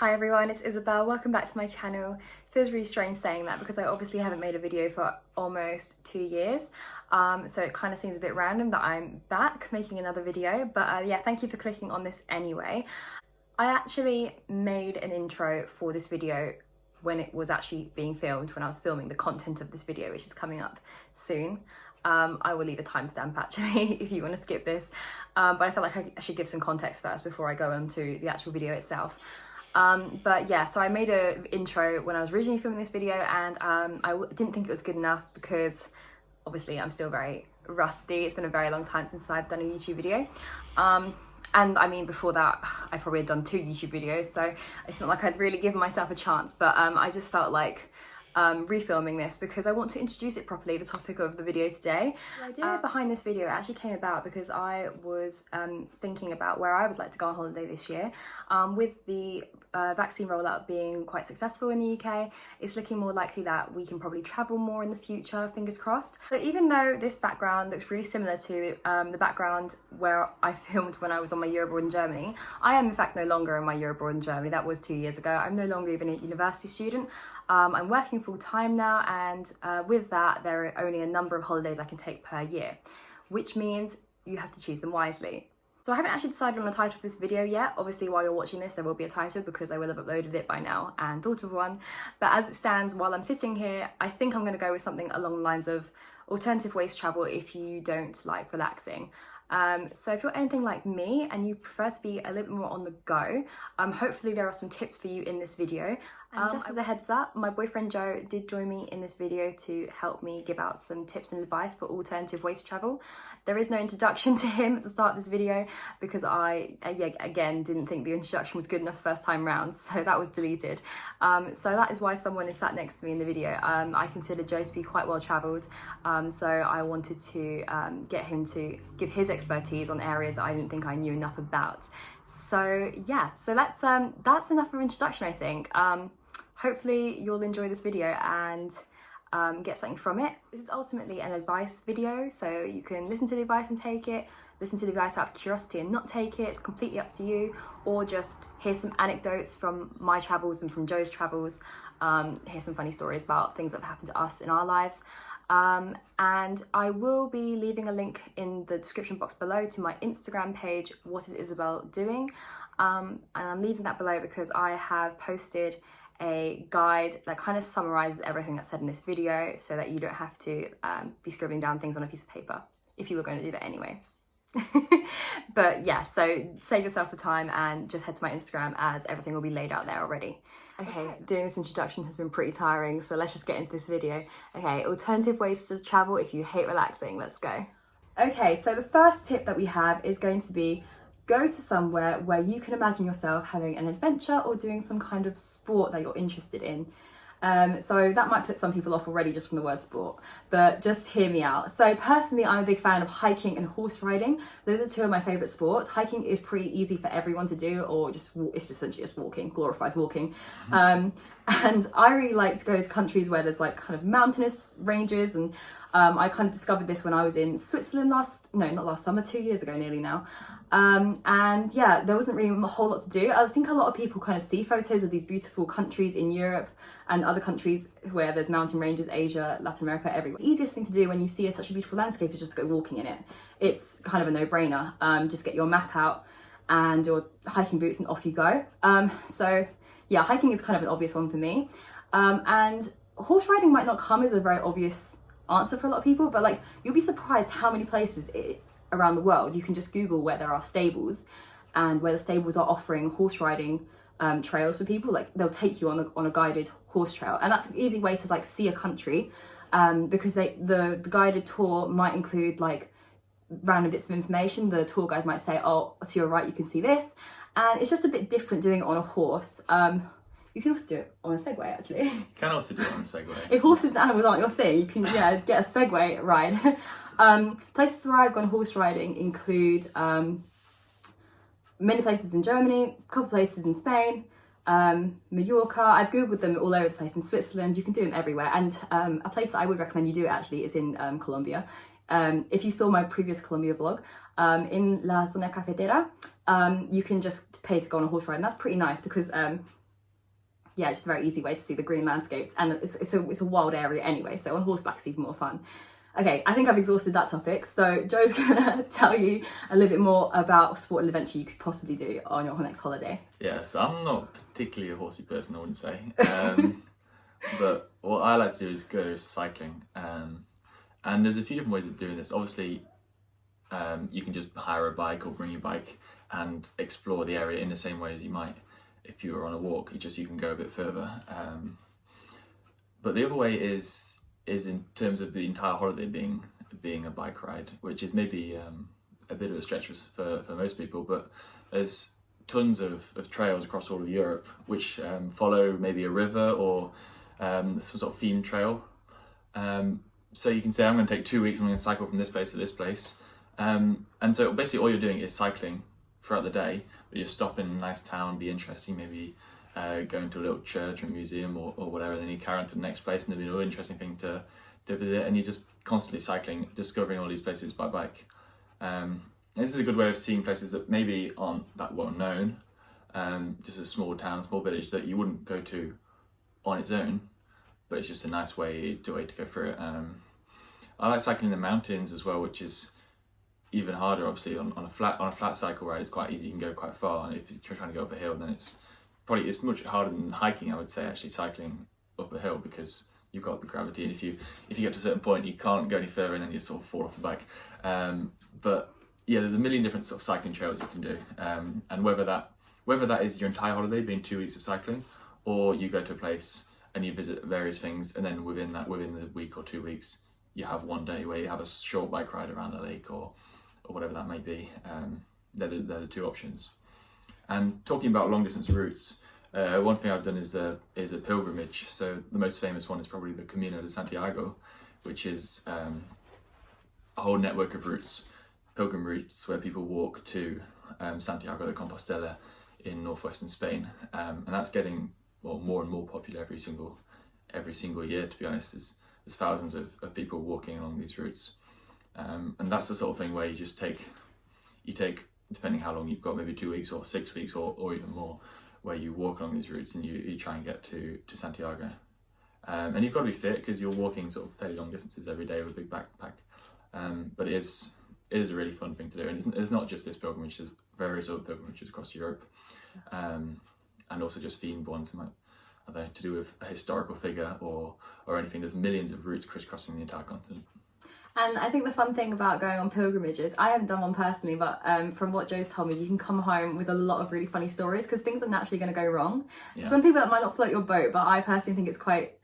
Hi everyone, it's Isabel. Welcome back to my channel. It feels really strange saying that because I obviously haven't made a video for almost 2 years. So it kind of seems a bit random that I'm back making another video. But yeah, thank you for clicking on this anyway. I actually made an intro for this video when it was actually being filmed, when I was filming the content of this video, which is coming up soon. I will leave a timestamp actually if you want to skip this. But I felt like I should give some context first before I go on to the actual video itself. But yeah, so I made an intro when I was originally filming this video, and I didn't think it was good enough because obviously I'm still very rusty. It's been a very long time since I've done a YouTube video. And I mean, before that, I probably had done 2 YouTube videos, so it's not like I'd really given myself a chance, but I just felt like refilming this because I want to introduce it properly, the topic of the video today. The idea behind this video actually came about because I was thinking about where I would like to go on holiday this year. With the vaccine rollout being quite successful in the UK, it's looking more likely that we can probably travel more in the future, fingers crossed. So even though this background looks really similar to the background where I filmed when I was on my year abroad in Germany, I am in fact no longer in my year abroad in Germany. That was 2 years ago. I'm no longer even a university student. I'm working full time now, and with that there are only a number of holidays I can take per year, which means you have to choose them wisely. So I haven't actually decided on the title of this video yet. Obviously while you're watching this there will be a title because I will have uploaded it by now and thought of one. But as it stands, while I'm sitting here, I think I'm going to go with something along the lines of alternative ways to travel if you don't like relaxing. So if you're anything like me and you prefer to be a little bit more on the go, hopefully there are some tips for you in this video. And just as a heads up, my boyfriend Joe did join me in this video to help me give out some tips and advice for alternative ways to travel. There is no introduction to him at the start of this video because I, again, didn't think the introduction was good enough first time round, so that was deleted. So that is why someone is sat next to me in the video. I consider Joe to be quite well travelled, so I wanted to get him to give his expertise on areas that I didn't think I knew enough about. So yeah, so that's enough of introduction, I think. Hopefully you'll enjoy this video and get something from it. This is ultimately an advice video, so you can listen to the advice and take it, listen to the advice out of curiosity and not take it. It's completely up to you, or just hear some anecdotes from my travels and from Joe's travels, hear some funny stories about things that have happened to us in our lives. And I will be leaving a link in the description box below to my Instagram page, What is Isabel Doing? And I'm leaving that below because I have posted a guide that kind of summarizes everything that's said in this video so that you don't have to be scribbling down things on a piece of paper if you were going to do that anyway. But yeah, so save yourself the time and just head to my Instagram as everything will be laid out there already. Okay, doing this introduction has been pretty tiring, so let's just get into this video. Okay, alternative ways to travel if you hate relaxing, let's go. Okay, so the first tip that we have is going to be go to somewhere where you can imagine yourself having an adventure or doing some kind of sport that you're interested in. So that might put some people off already just from the word sport, but just hear me out. So personally, I'm a big fan of hiking and horse riding. Those are 2 of my favourite sports. Hiking is pretty easy for everyone to do, or just it's essentially just walking, glorified walking. And I really like to go to countries where there's like kind of mountainous ranges, and I kind of discovered this when I was in Switzerland not last summer, 2 years ago nearly now. And yeah, there wasn't really a whole lot to do. I think a lot of people kind of see photos of these beautiful countries in Europe and other countries where there's mountain ranges, Asia, Latin America, everywhere. The easiest thing to do when you see such a beautiful landscape is just to go walking in it. It's kind of a no-brainer. Just get your map out and your hiking boots and off you go. So yeah, hiking is kind of an obvious one for me. And horse riding might not come as a very obvious answer for a lot of people, but like you'll be surprised how many places around the world you can just Google where there are stables and where the stables are offering horse riding trails for people. Like they'll take you on a guided horse trail, and that's an easy way to like see a country, because the guided tour might include like random bits of information. The tour guide might say, oh, to your right you can see this, and it's just a bit different doing it on a horse. You can also do it on a Segway, actually. You can also do it on a Segway. If horses and animals aren't your thing, you can get a Segway ride. Places where I've gone horse riding include many places in Germany, a couple places in Spain, Mallorca. I've googled them all over the place. In Switzerland, you can do them everywhere. And a place that I would recommend you do it actually is in Colombia. If you saw my previous Colombia vlog, in La Zona Cafetera, you can just pay to go on a horse ride, and that's pretty nice because yeah, just a very easy way to see the green landscapes, and it's a wild area anyway, so on horseback is even more fun. Okay, I think I've exhausted that topic, so Joe's gonna tell you a little bit more about sport and adventure you could possibly do on your next holiday. Yeah, so I'm not particularly a horsey person, I wouldn't say. But what I like to do is go cycling. And there's a few different ways of doing this. Obviously, you can just hire a bike or bring your bike and explore the area in the same way as you might if you were on a walk. You can go a bit further. But the other way is in terms of the entire holiday being a bike ride, which is maybe a bit of a stretch for most people, but there's tons of trails across all of Europe which follow maybe a river or some sort of themed trail. So you can say, I'm going to take 2 weeks, I'm going to cycle from this place to this place. And so basically all you're doing is cycling throughout the day, but you stop in a nice town, be interesting, maybe going to a little church or museum or whatever, then you carry on to the next place and there'll be another interesting thing to visit, and you're just constantly cycling, discovering all these places by bike. This is a good way of seeing places that maybe aren't that well known, just a small town, small village that you wouldn't go to on its own, but it's just a nice way to go through it. I like cycling in the mountains as well, which is even harder. Obviously, on a flat cycle ride, it's quite easy. You can go quite far, and if you're trying to go up a hill, then it's much harder than hiking. I would say actually cycling up a hill, because you've got the gravity, and if you get to a certain point, you can't go any further, and then you sort of fall off the bike. But yeah, there's a million different sort of cycling trails you can do, and whether that is your entire holiday being 2 weeks of cycling, or you go to a place and you visit various things, and then within the week or 2 weeks, you have one day where you have a short bike ride around the lake or whatever that may be. They're the two options. And talking about long distance routes, one thing I've done is a pilgrimage. So the most famous one is probably the Camino de Santiago, which is a whole network of routes, pilgrim routes, where people walk to Santiago de Compostela in northwestern Spain, and that's getting more and more popular every single year. To be honest, there's thousands of people walking along these routes, and that's the sort of thing where you take, depending how long you've got, maybe 2 weeks or 6 weeks or even more, where you walk along these routes and you try and get to Santiago. And you've got to be fit, because you're walking sort of fairly long distances every day with a big backpack. But it is a really fun thing to do, and it's not just this pilgrimage. There's various other pilgrimages across Europe, and also just themed ones, like to do with a historical figure or anything. There's millions of routes crisscrossing the entire continent. And I think the fun thing about going on pilgrimages, I haven't done one personally, but from what Joe's told me, you can come home with a lot of really funny stories, because things are naturally going to go wrong. Yeah. Some people, that might not float your boat, but I personally think it's quite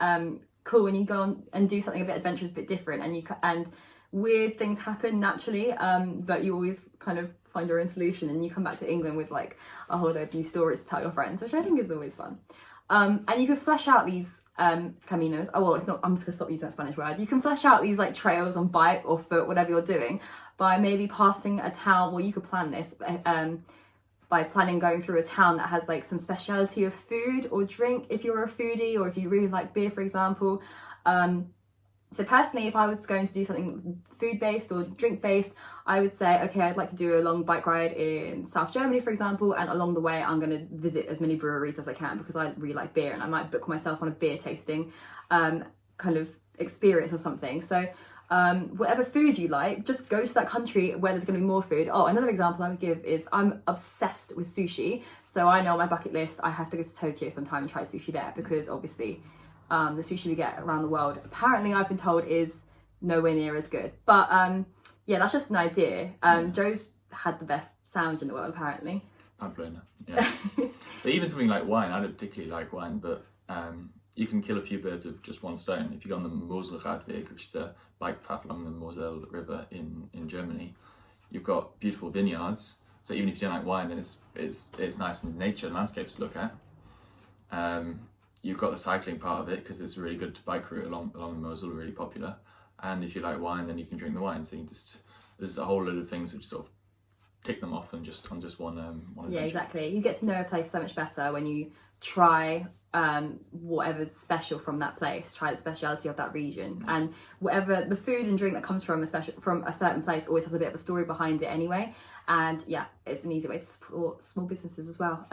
cool when you go on and do something a bit adventurous, a bit different, and weird things happen naturally, but you always kind of find your own solution, and you come back to England with like a whole load of new stories to tell your friends, which I think is always fun. And you can flesh out these caminos. Oh, well, it's not, I'm just gonna stop using that Spanish word. You can flesh out these like trails on bike or foot, whatever you're doing, by maybe passing a town. Well, you could plan this by planning going through a town that has like some speciality of food or drink, if you're a foodie, or if you really like beer, for example. So personally, if I was going to do something food-based or drink-based, I would say, okay, I'd like to do a long bike ride in South Germany, for example, and along the way, I'm going to visit as many breweries as I can, because I really like beer, and I might book myself on a beer tasting kind of experience or something. So whatever food you like, just go to that country where there's going to be more food. Oh, another example I would give is I'm obsessed with sushi. So I know on my bucket list, I have to go to Tokyo sometime and try sushi there, because obviously the sushi we get around the world, apparently I've been told, is nowhere near as good. But yeah, that's just an idea. Joe's had the best sandwich in the world, apparently. Pamplona, yeah. But even something like wine, I don't particularly like wine, but you can kill a few birds with just one stone. If you go on the Moselradweg, which is a bike path along the Moselle River in Germany, you've got beautiful vineyards. So even if you don't like wine, then it's nice in nature and landscapes to look at. You've got the cycling part of it, because it's a really good bike route along the Mosel, really popular. And if you like wine, then you can drink the wine. So there's a whole load of things which sort of tick them off on just one adventure. Yeah, exactly. You get to know a place so much better when you try whatever's special from that place, try the speciality of that region, and whatever the food and drink that comes from a certain place always has a bit of a story behind it anyway. And yeah, it's an easy way to support small businesses as well.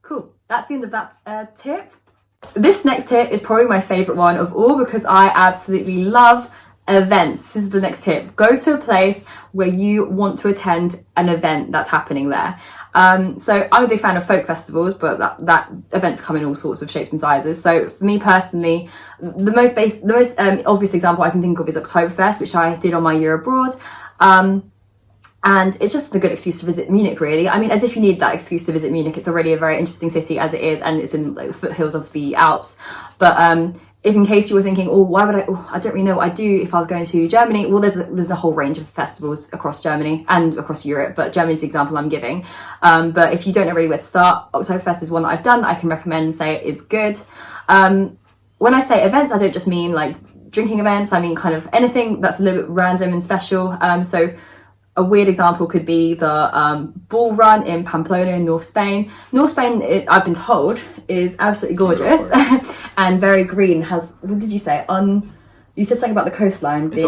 Cool. That's the end of that tip. This next tip is probably my favourite one of all because I absolutely love events. This is the next tip. Go to a place where you want to attend an event that's happening there. So I'm a big fan of folk festivals, but that events come in all sorts of shapes and sizes. So for me personally, the most obvious example I can think of is Oktoberfest, which I did on my year abroad. And it's just a good excuse to visit Munich, really. I mean, as if you need that excuse to visit Munich. It's already a very interesting city as it is, and it's in like, the foothills of the Alps. But if in case you were thinking, oh, why would I don't really know what I'd do if I was going to Germany. Well, there's a whole range of festivals across Germany and across Europe, but Germany's the example I'm giving. But if you don't know really where to start, Oktoberfest is one that I've done that I can recommend and say is good. When I say events, I don't just mean like drinking events. I mean kind of anything that's a little bit random and special. So a weird example could be the bull run in Pamplona in North Spain. North Spain, I've been told, is absolutely gorgeous and very green. What did you say? You said something about the coastline being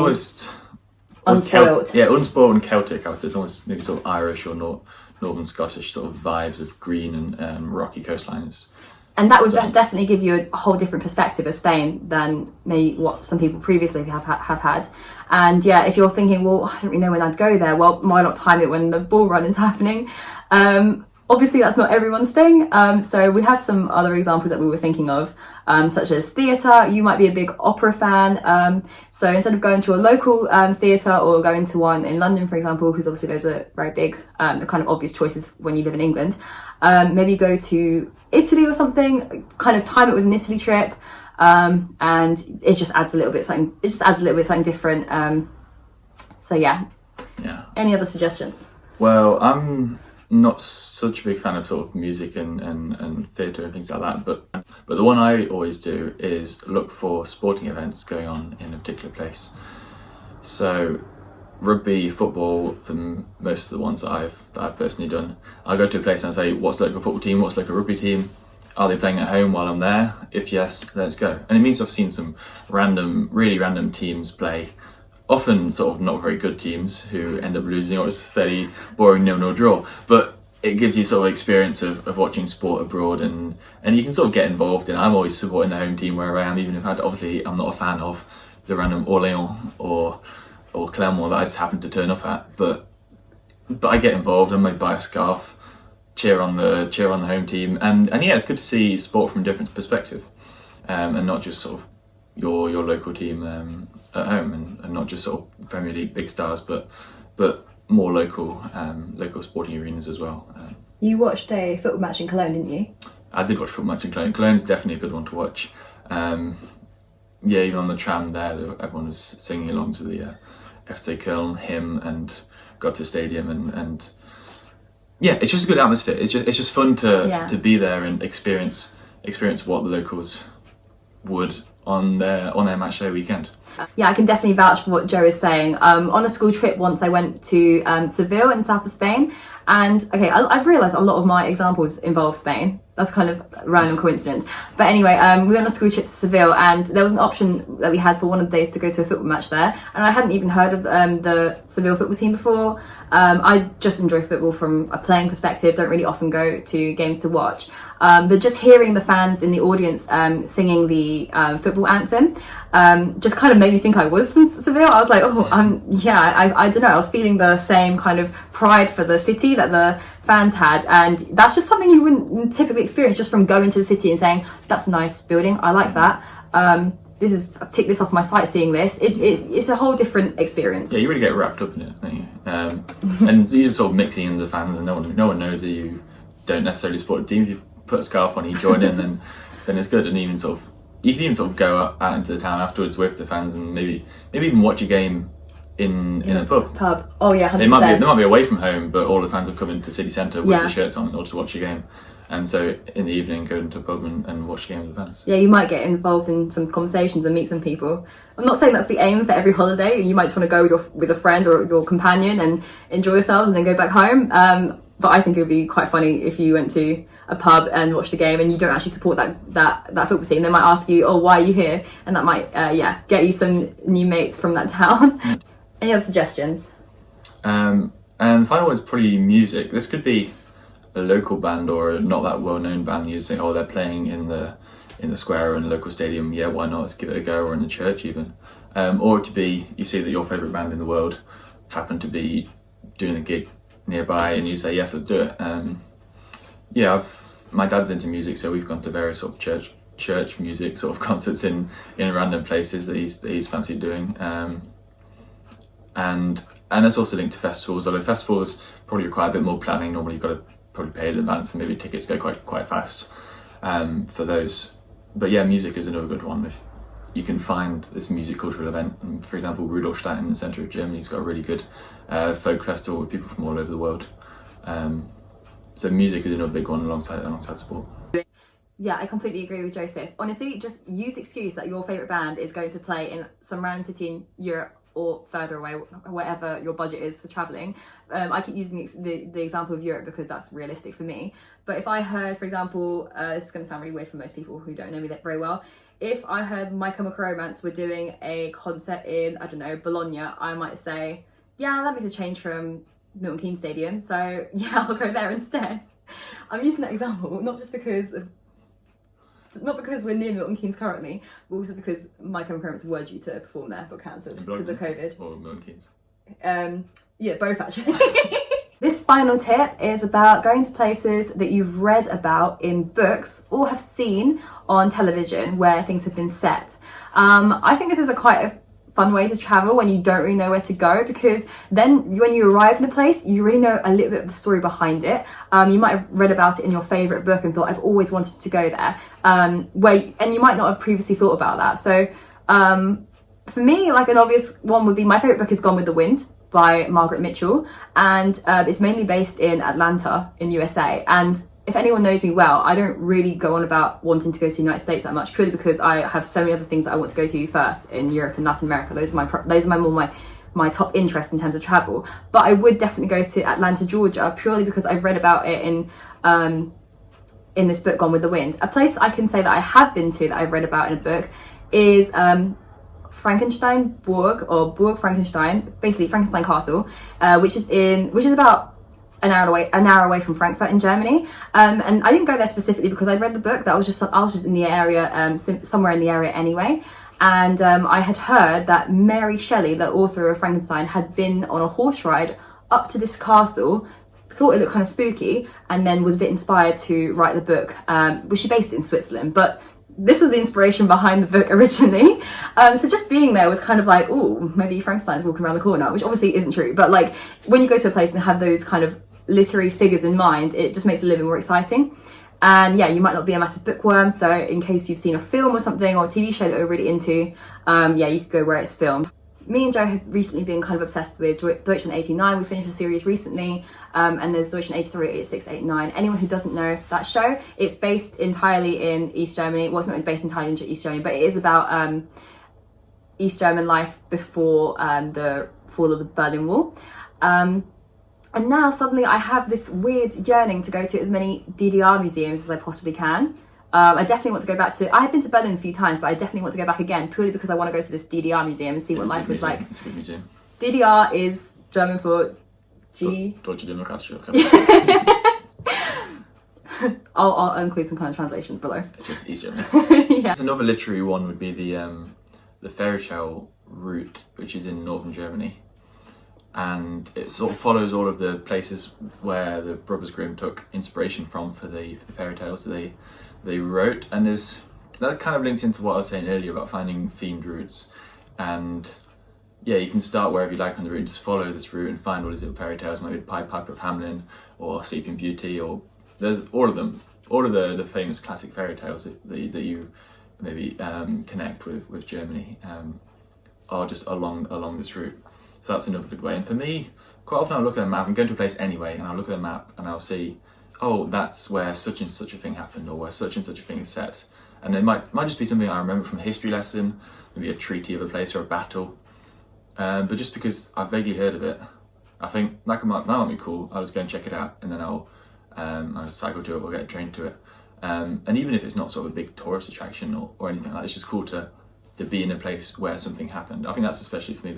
unspoiled. Unspoiled and Celtic. I would say it's almost maybe sort of Irish or Northern Scottish sort of vibes of green and rocky coastlines. And that would definitely give you a whole different perspective of Spain than maybe what some people previously have had. And yeah, if you're thinking, well, I don't really know when I'd go there, well, why not time it when the bull run is happening? Obviously, that's not everyone's thing. So we have some other examples that we were thinking of, such as theatre. You might be a big opera fan. So instead of going to a local theatre or going to one in London, for example, because obviously those are very big, the kind of obvious choices when you live in England, maybe go to Italy or something, kind of time it with an Italy trip. And it just adds a little bit something. It just adds a little bit something different. So yeah. Any other suggestions? Well, I'm not such a big fan of sort of music and theatre and things like that, but the one I always do is look for sporting events going on in a particular place. So rugby, football, for most of the ones that I've personally done, I go to a place and I say, what's the local football team, what's the local rugby team? Are they playing at home while I'm there? If yes, let's go. And it means I've seen some really random teams play, often sort of not very good teams who end up losing, or it's fairly boring 0-0 draw. But it gives you sort of experience of watching sport abroad, and you can sort of get involved in. I'm always supporting the home team wherever I am, even if obviously I'm not a fan of the random Orléans or Clermont that I just happen to turn up at. But I get involved. I might buy a scarf, cheer on the home team, and yeah, it's good to see sport from a different perspective, and not just sort of your local team at home, and not just sort of Premier League big stars, but more local sporting arenas as well. You watched a football match in Cologne, didn't you? I did watch a football match in Cologne. Cologne is definitely a good one to watch. Yeah, even on the tram there, everyone was singing along to the FC Köln hymn and got to the stadium, and yeah, it's just a good atmosphere. It's just fun to be there and experience what the locals would on their match day weekend. Yeah, I can definitely vouch for what Joe is saying. On a school trip once I went to Seville in south of Spain, and okay, I've realised a lot of my examples involve Spain. That's kind of a random coincidence. But anyway, we went on a school trip to Seville, and there was an option that we had for one of the days to go to a football match there, and I hadn't even heard of the Seville football team before. I just enjoy football from a playing perspective, don't really often go to games to watch. But just hearing the fans in the audience singing the football anthem just kind of made me think I was from Seville. I was like, I don't know, I was feeling the same kind of pride for the city that the fans had, and that's just something you wouldn't typically experience just from going to the city and saying, that's a nice building, I like that. I've ticked this off my sightseeing list. It's a whole different experience. Yeah, you really get wrapped up in it, don't you? And you're just sort of mixing in the fans, and no one knows that you don't necessarily support a team. If you put a scarf on, you join in, then it's good. And you can even sort of go out into the town afterwards with the fans, and maybe even watch a game in a pub. Oh yeah, 100%. They might be away from home, but all the fans have come into city centre with the shirts on in order to watch a game. And so in the evening, go into a pub and watch a game with the fans. Yeah, you might get involved in some conversations and meet some people. I'm not saying that's the aim for every holiday. You might just want to go with a friend or your companion and enjoy yourselves and then go back home. But I think it would be quite funny if you went to a pub and watched a game and you don't actually support that football team. They might ask you, oh, why are you here? And that might, get you some new mates from that town. Any other suggestions? And the final one is probably music. This could be a local band or a not that well-known band. You say, oh, they're playing in the in the square or in a local stadium, yeah, why not? Let's give it a go, or in a church even. Or it could be you see that your favourite band in the world happen to be doing a gig nearby, and you say yes, let's do it. Yeah, my dad's into music, so we've gone to various sort of church music sort of concerts in random places that he's fancied doing. And it's also linked to festivals, although festivals probably require a bit more planning. Normally you've got to probably pay in advance, and maybe tickets go quite fast for those. But yeah, music is another good one. If you can find this music cultural event, and for example, Rudolstadt in the centre of Germany's got a really good folk festival with people from all over the world. So music is another big one alongside sport. Yeah, I completely agree with Joseph. Honestly, just use the excuse that your favourite band is going to play in some random city in Europe or further away, wherever your budget is for travelling. I keep using the example of Europe because that's realistic for me. But if I heard, for example, this is going to sound really weird for most people who don't know me that very well, if I heard My Chemical Romance were doing a concert in, I don't know, Bologna, I might say, yeah, that makes a change from Milton Keynes Stadium, so yeah, I'll go there instead. I'm using that example not because we're near Milton Keynes currently, but also because My Chemical Romance were due to perform there but cancelled because of COVID. Or Milton Keynes. Yeah, both actually. This final tip is about going to places that you've read about in books or have seen on television where things have been set. I think this is quite a fun way to travel when you don't really know where to go, because then when you arrive in the place, you really know a little bit of the story behind it. You might have read about it in your favourite book and thought, I've always wanted to go there. And you might not have previously thought about that. So for me, like an obvious one would be, my favourite book is Gone with the Wind by Margaret Mitchell, and it's mainly based in Atlanta in USA. And if anyone knows me well, I don't really go on about wanting to go to the United States that much, purely because I have so many other things that I want to go to first in Europe and Latin America. Those are my top interests in terms of travel. But I would definitely go to Atlanta, Georgia, purely because I've read about it in this book, Gone with the Wind. A place I can say that I have been to that I've read about in a book is Frankensteinburg, or Burg Frankenstein, basically Frankenstein Castle, which is about an hour away from Frankfurt in Germany. And I didn't go there specifically because I'd read the book. That I was just in the area, somewhere in the area anyway. And I had heard that Mary Shelley, the author of Frankenstein, had been on a horse ride up to this castle, thought it looked kind of spooky, and then was a bit inspired to write the book, which she based it in Switzerland. But this was the inspiration behind the book originally. So just being there was kind of like, oh, maybe Frankenstein's walking around the corner, which obviously isn't true. But like, when you go to a place and have those kind of literary figures in mind, it just makes it a little bit more exciting. And yeah, you might not be a massive bookworm, so in case you've seen a film or something, or a TV show that you're really into, yeah, you could go where it's filmed. Me and Joe have recently been kind of obsessed with Deutschland 89. We finished a series recently, and there's Deutschland 83, 86, 89. Anyone who doesn't know that show, it's based entirely in East Germany. Well, it's not based entirely in East Germany, but it is about East German life before the fall of the Berlin Wall. And now suddenly I have this weird yearning to go to as many DDR museums as I possibly can. I definitely want to go back to, I have been to Berlin a few times, but I definitely want to go back again, purely because I want to go to this DDR museum and see what life was like. It's a good museum. DDR is German for Deutsche Demokratische. I'll include some kind of translations below. It's just East Germany. Yeah. Another literary one would be the fairy tale route, which is in northern Germany. And it sort of follows all of the places where the Brothers Grimm took inspiration from for the fairy tales they wrote, and that kind of links into what I was saying earlier about finding themed routes. And yeah, you can start wherever you like on the route, just follow this route and find all these little fairy tales, maybe Piper of Hamelin or Sleeping Beauty, or there's all of the famous classic fairy tales that you maybe connect with Germany, are just along this route. So that's another good way. And for me, quite often I'll look at a map, I'm going to a place anyway, and I'll look at a map and I'll see, oh, that's where such and such a thing happened, or where such and such a thing is set. And it might just be something I remember from a history lesson, maybe a treaty of a place or a battle. But just because I've vaguely heard of it, I think that might be cool. I'll just go and check it out, and then I'll just cycle to it or get a train to it. And even if it's not sort of a big tourist attraction or anything like that, it's just cool to be in a place where something happened. I think that's especially for me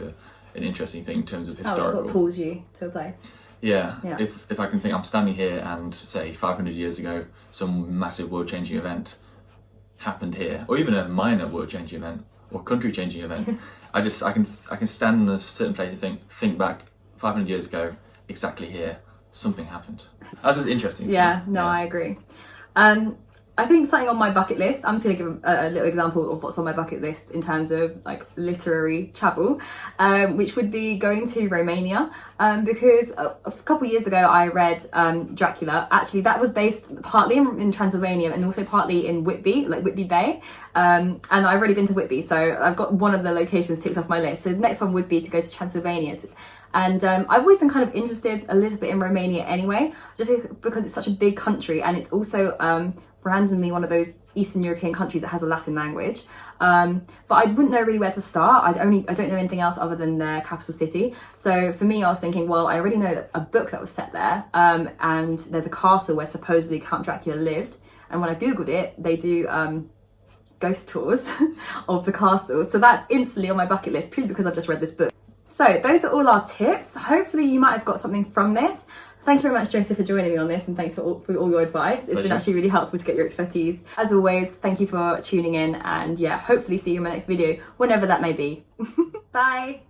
an interesting thing in terms of historical. Oh, it sort of pulls you to a place. Yeah. If I can think, I'm standing here and say 500 years ago, some massive world-changing event happened here, or even a minor world-changing event or country-changing event, I can stand in a certain place and think back 500 years ago, exactly here, something happened. That's just interesting. Yeah, no, I agree. I think something on my bucket list, I'm just going to give a little example of what's on my bucket list in terms of like literary travel, which would be going to Romania, because a couple of years ago I read Dracula. Actually, that was based partly in Transylvania and also partly in Whitby, like Whitby Bay, and I've already been to Whitby, so I've got one of the locations ticked off my list. So the next one would be to go to Transylvania. And I've always been kind of interested a little bit in Romania anyway, just because it's such a big country, and it's also randomly one of those Eastern European countries that has a Latin language. But I wouldn't know really where to start. I don't know anything else other than their capital city. So for me, I was thinking, well, I already know a book that was set there, and there's a castle where supposedly Count Dracula lived. And when I Googled it, they do ghost tours of the castle. So that's instantly on my bucket list, purely because I've just read this book. So those are all our tips. Hopefully you might have got something from this. Thank you very much, Joseph, for joining me on this, and thanks for all your advice. It's been actually really helpful to get your expertise. As always, thank you for tuning in, and yeah, hopefully see you in my next video, whenever that may be. Bye!